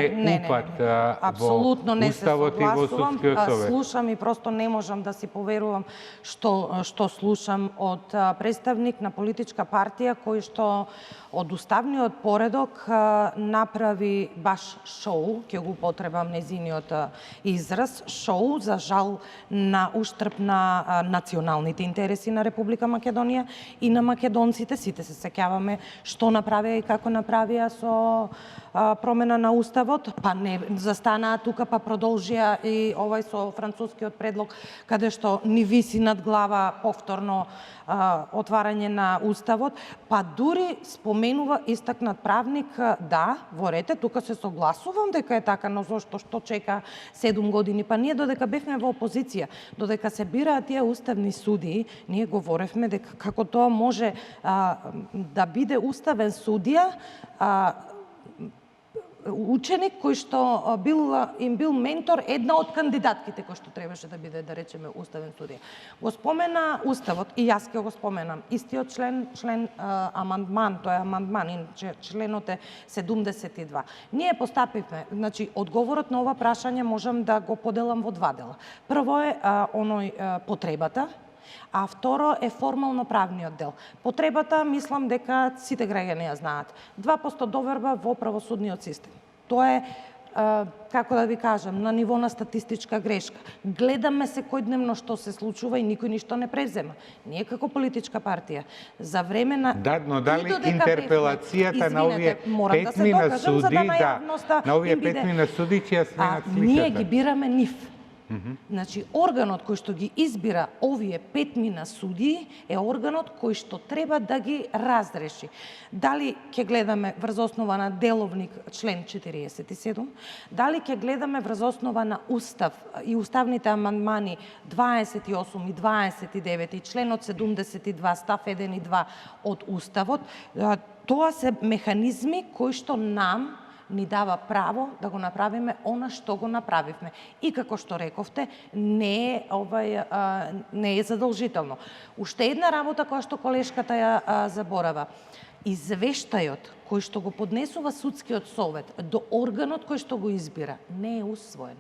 упат апсолутно не се Уставот и во согласувам. Судскиот совет. Слушам и просто не можам да си поверувам што слушам од представник на политичка партија кој што од уставниот поредок направи баш шоу, ќе го употребам незиниот израз, шоу, за жал на уштрб на националните интереси на Република Македонија и на македонците. Сите се сеќаваме што направија и како направија со промена на уставот, па не застанаа тука, па продолжија и овај со францускиот предлог, каде што ни виси над глава повторно отварање на уставот, па дури споменува истакнат правник, да, во рете, тука се согласувам дека е така, но зошто што чека 7 години? Па ние додека бевме во опозиција, додека се бираат тие уставни судии, ние говоревме дека како тоа може да биде уставен судија, ученик кој што им бил ментор, една од кандидатките кој што требаше да биде, да речеме, уставен судија. Го спомена уставот и јас ќе го споменам. Истиот член амандман, тој е амандман, иначе членот е 72. Ние постапивме, значи одговорот на ова прашање можам да го поделам во два дела. Прво е потребата, а второ е формално-правниот дел. Потребата, мислам дека сите граѓани ја знаат. 2% доверба во правосудниот систем. Тоа е, како да ви кажам, на ниво на статистичка грешка. Гледаме секојдневно што се случува и никој ништо не превзема. Ние како политичка партија за време на но дали интерпелацијата на овие петмина суди, на овие петмина суди ќе ја сменат сликата? Ние ги бираме нив. Значи, органот кој што ги избира овие петмина судии е органот кој што треба да ги разреши. Дали ќе гледаме врз основа на деловник член 47, дали ќе гледаме врз основа на устав и уставните амандмани 28 и 29 и членот 72 став 1 и 2 од уставот, тоа се механизми кои што нам ни дава право да го направиме она што го направивме. И како што рековте, не е задолжително. Уште една работа која што колешката ја заборава. Извештајот кој што го поднесува Судскиот совет до органот кој што го избира не е усвоен.